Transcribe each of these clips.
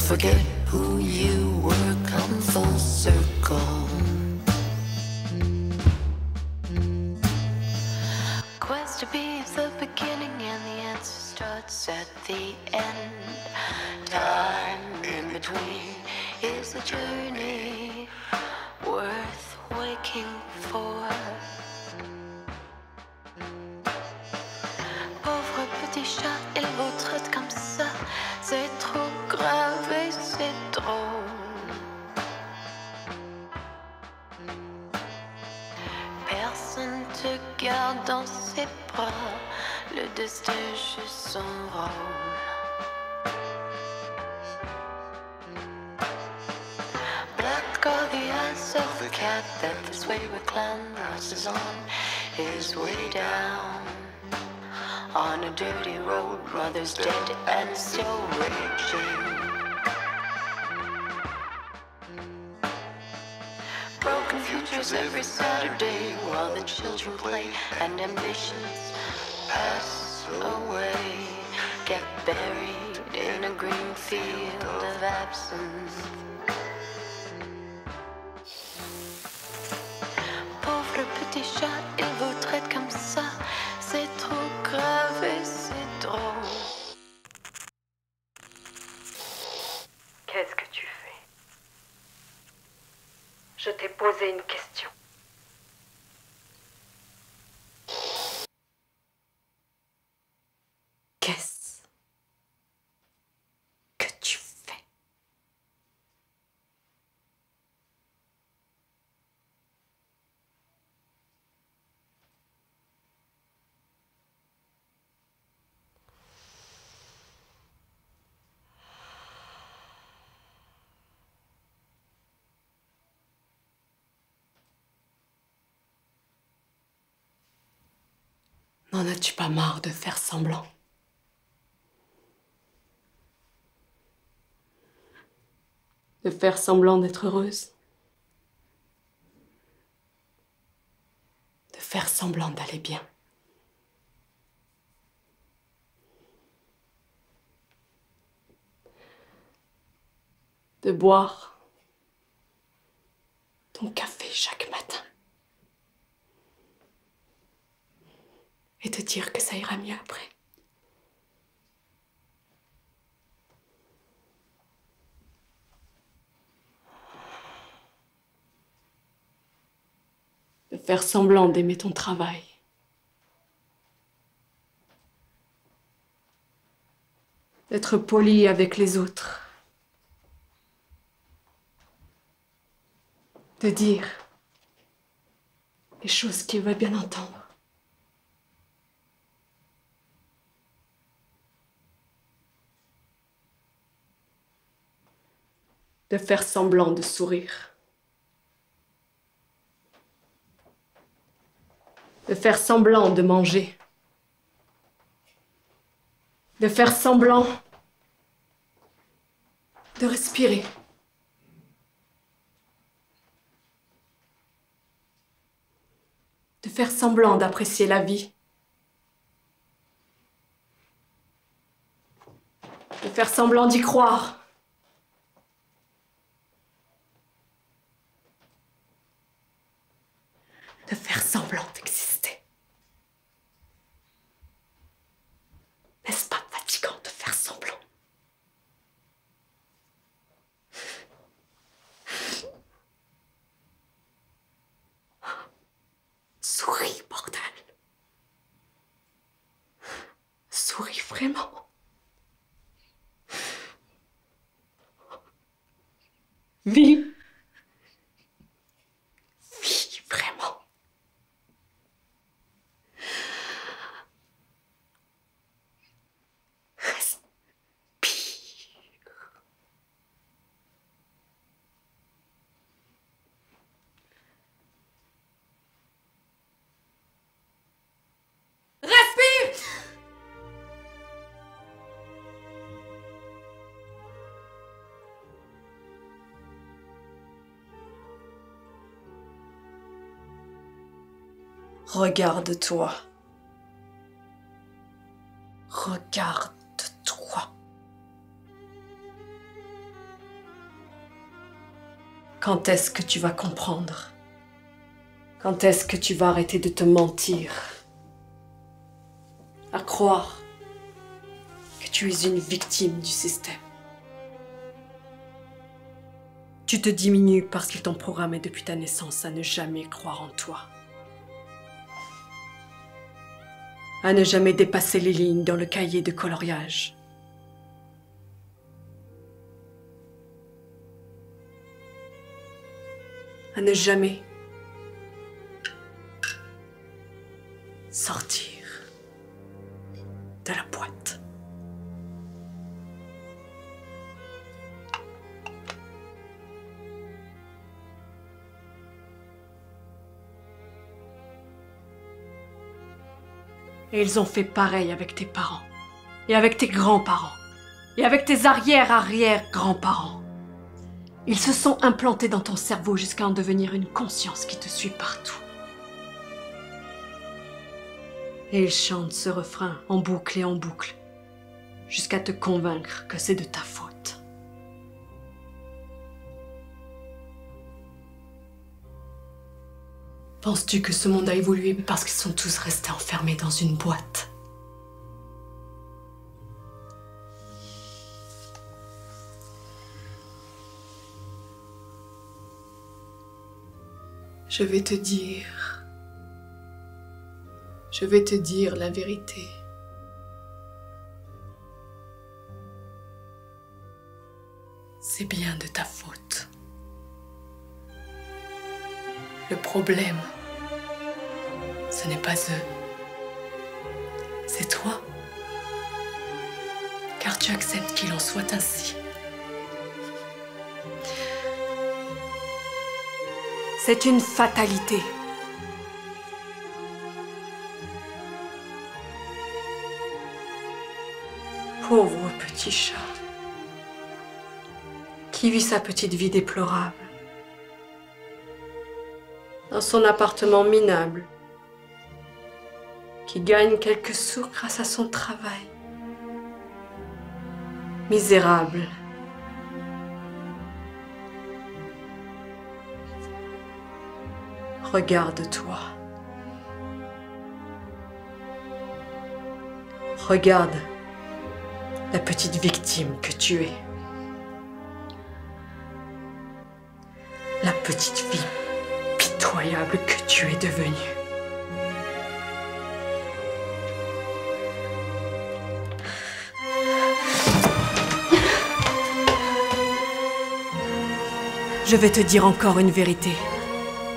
forget who you were, come full circle. Quest to be the beginning and the answer starts at the end. Time in between is a journey worth waking for. Pauvre petit chat, il vous traite comme ça, c'est trop grave et c'est drôle. Personne te garde dans ses bras, le destin joue son rôle. Black are the eyes of the cat that this wayward clown rushes on his way down. On a dirty road, mother's dead and still raging. Broken futures every Saturday while the children play and ambitions pass away. Get buried in a green field of absence. Pauvre petit chat, il vous traite comme ça, c'est trop grave et c'est drôle. Qu'est-ce que tu fais? Je t'ai posé une question. Qu'est-ce que tu fais? N'en as-tu pas marre de faire semblant? De faire semblant d'être heureuse? De faire semblant d'aller bien? De boire ton café chaque matin? Et te dire que ça ira mieux après? De faire semblant d'aimer ton travail? D'être poli avec les autres? De dire les choses qu'il veut bien entendre? De faire semblant de sourire? De faire semblant de manger? De faire semblant de respirer? De faire semblant d'apprécier la vie? De faire semblant d'y croire? De faire semblant d'exister? N'est-ce pas fatigant de faire semblant? Souris, bordel. Souris vraiment. Vis. Vis vraiment. Regarde-toi. Regarde-toi. Quand est-ce que tu vas comprendre? Quand est-ce que tu vas arrêter de te mentir? À croire que tu es une victime du système. Tu te diminues parce qu'ils t'ont programmé depuis ta naissance à ne jamais croire en toi. À ne jamais dépasser les lignes dans le cahier de coloriage. À ne jamais sortir de la boîte. Et ils ont fait pareil avec tes parents, et avec tes grands-parents, et avec tes arrière-arrière-grands-parents. Ils se sont implantés dans ton cerveau jusqu'à en devenir une conscience qui te suit partout. Et ils chantent ce refrain en boucle et en boucle, jusqu'à te convaincre que c'est de ta faute. Penses-tu que ce monde a évolué parce qu'ils sont tous restés enfermés dans une boîte? Je vais te dire la vérité. C'est bien de ta faute. Le problème, ce n'est pas eux, c'est toi. Car tu acceptes qu'il en soit ainsi. C'est une fatalité. Pauvre petit chat, qui vit sa petite vie déplorable, dans son appartement minable, qui gagne quelques sous grâce à son travail. Misérable. Regarde-toi. Regarde la petite victime que tu es. La petite fille pitoyable que tu es devenue. Je vais te dire encore une vérité.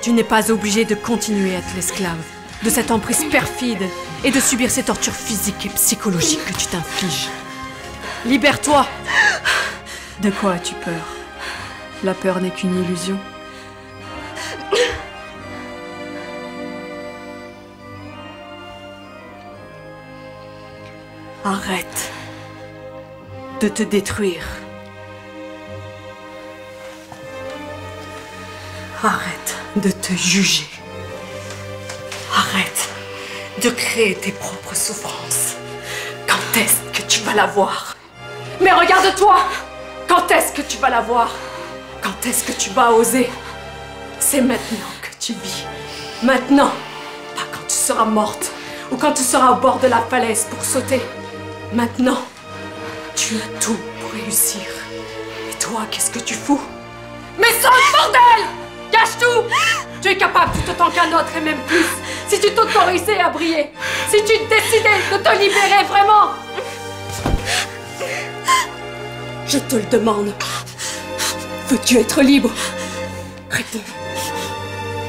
Tu n'es pas obligé de continuer à être l'esclave de cette emprise perfide et de subir ces tortures physiques et psychologiques que tu t'infliges. Libère-toi! De quoi as-tu peur? La peur n'est qu'une illusion. Arrête de te détruire. Arrête de te juger. Arrête de créer tes propres souffrances. Quand est-ce que tu vas la voir? Mais regarde-toi! Quand est-ce que tu vas la voir? Quand est-ce que tu vas oser? C'est maintenant que tu vis. Maintenant. Pas quand tu seras morte. Ou quand tu seras au bord de la falaise pour sauter. Maintenant. Tu as tout pour réussir. Et toi, qu'est-ce que tu fous? Mais sors le bordel! Cache tout! Tu es capable tout autant qu'un autre et même plus. Si tu t'autorisais à briller. Si tu décidais de te libérer vraiment. Je te le demande. Veux-tu être libre? Réponds.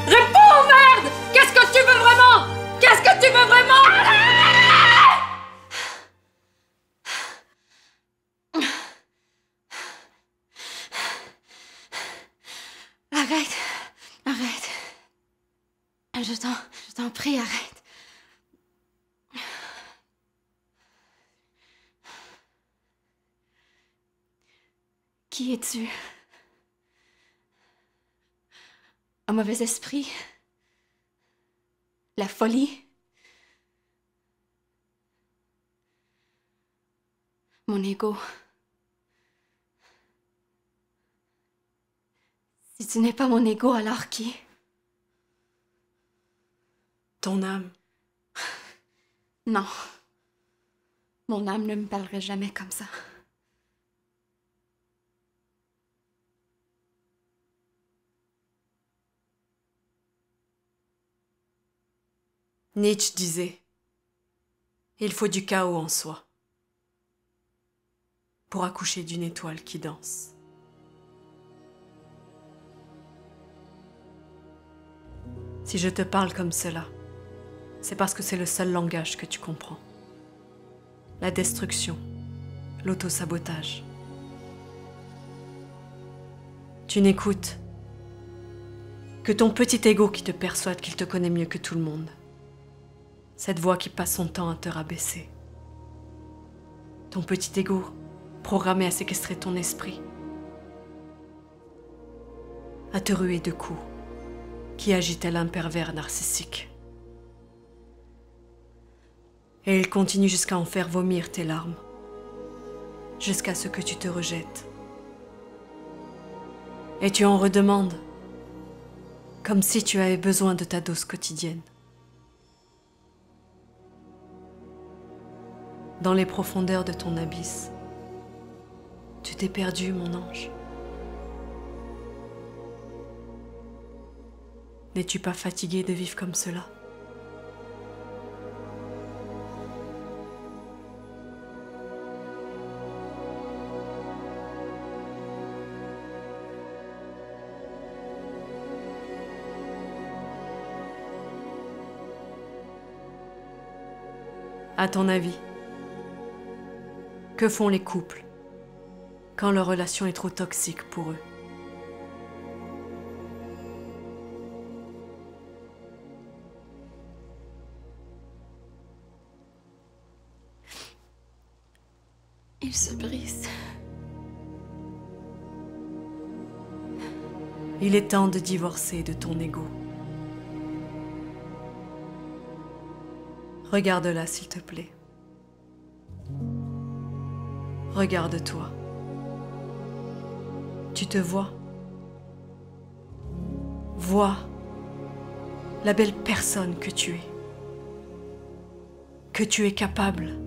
Réponds, merde! Qu'est-ce que tu veux vraiment? Qu'est-ce que tu veux vraiment? Arrête. Arrête. Je t'en prie, arrête. Qui es-tu? Un mauvais esprit? La folie? Mon ego? Si Si tu n'es pas mon ego, alors qui? Ton âme. Non. Mon âme ne me parlerait jamais comme ça. Nietzsche disait, il faut du chaos en soi pour accoucher d'une étoile qui danse. Si je te parle comme cela, c'est parce que c'est le seul langage que tu comprends. La destruction, l'auto-sabotage. Tu n'écoutes que ton petit ego qui te persuade qu'il te connaît mieux que tout le monde. Cette voix qui passe son temps à te rabaisser. Ton petit ego programmé à séquestrer ton esprit. À te ruer de coups qui agitait un pervers narcissique. Et il continue jusqu'à en faire vomir tes larmes, jusqu'à ce que tu te rejettes. Et tu en redemandes, comme si tu avais besoin de ta dose quotidienne. Dans les profondeurs de ton abysse, tu t'es perdu, mon ange. N'es-tu pas fatigué de vivre comme cela? À ton avis, que font les couples quand leur relation est trop toxique pour eux? Ils se brisent. Il est temps de divorcer de ton ego. Regarde-la, s'il te plaît. Regarde-toi. Tu te vois? Vois la belle personne que tu es. Que tu es capable.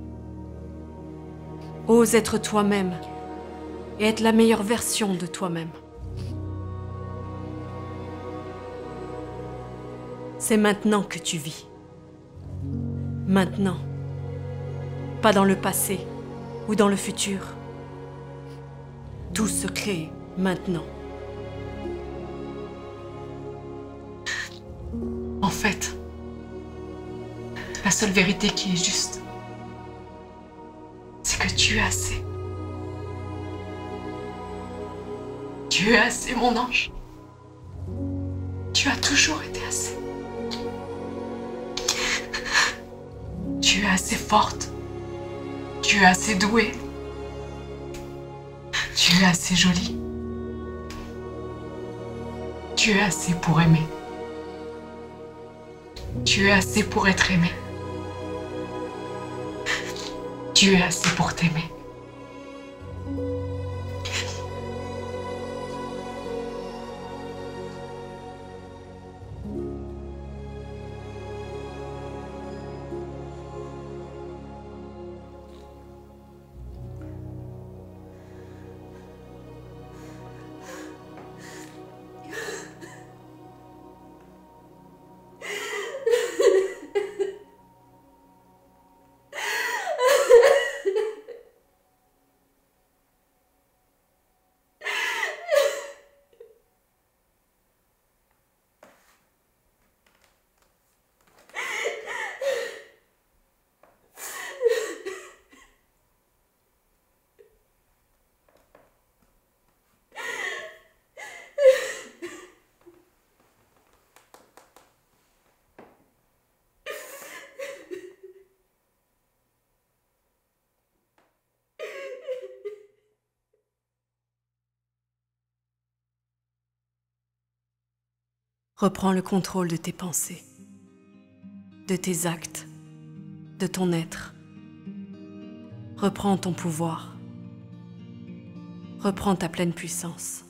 Ose être toi-même et être la meilleure version de toi-même. C'est maintenant que tu vis. Maintenant. Pas dans le passé ou dans le futur. Tout se crée maintenant. En fait, la seule vérité qui est juste, c'est que tu es assez. Tu es assez, mon ange. Tu as toujours été assez. Tu es assez forte. Tu es assez douée. Tu es assez jolie. Tu es assez pour aimer. Tu es assez pour être aimé. Tu es assez pour t'aimer. Reprends le contrôle de tes pensées, de tes actes, de ton être. Reprends ton pouvoir. Reprends ta pleine puissance.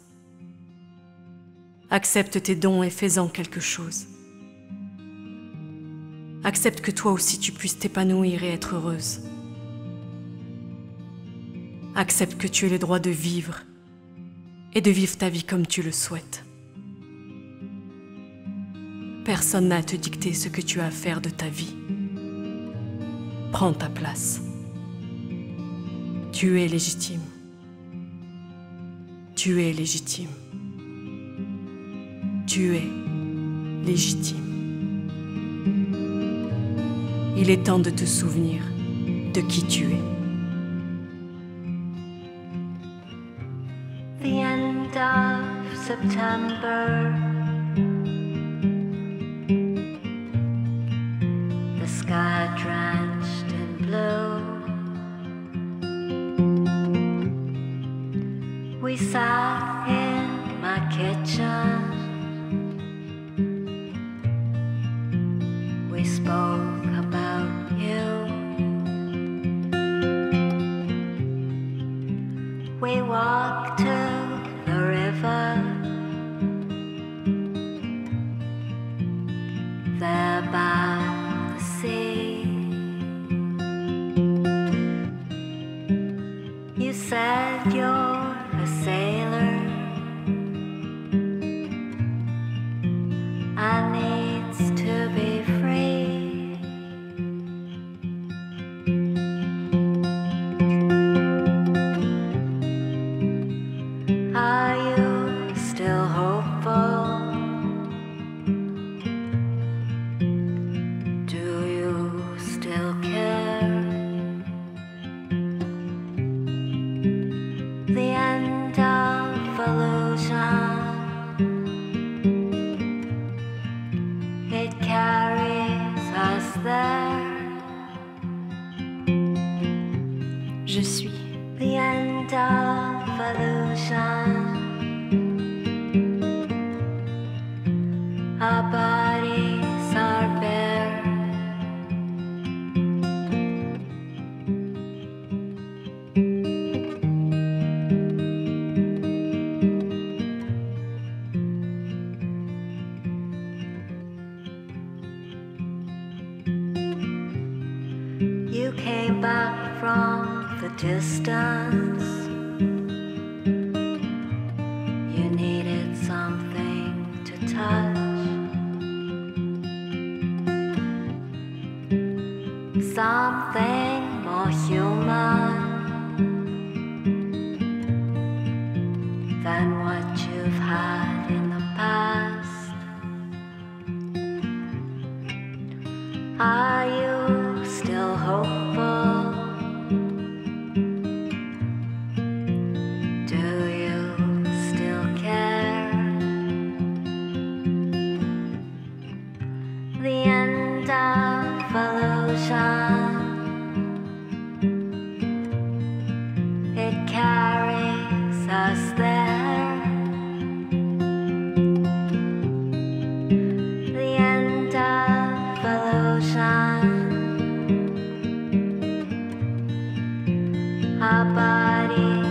Accepte tes dons et fais-en quelque chose. Accepte que toi aussi tu puisses t'épanouir et être heureuse. Accepte que tu aies le droit de vivre et de vivre ta vie comme tu le souhaites. Personne n'a à te dicter ce que tu as à faire de ta vie. Prends ta place. Tu es légitime. Tu es légitime. Tu es légitime. Il est temps de te souvenir de qui tu es. The end of September, the sky drenched in blue. We sat in my kitchen. We spoke about you. We walked to the river, there by the sea. You said you're a sailor, I needs to be free. Are you still hopeful? Do you still care? The end of illusion, it carries us there. Je suis. The end of illusion, our bodies are bare. You came back from the distance. You needed something to touch, something more human than what you've had in the past. Are you still hopeful? Do you still care? The end of illusion, it carries us there. The end of illusion, our bodies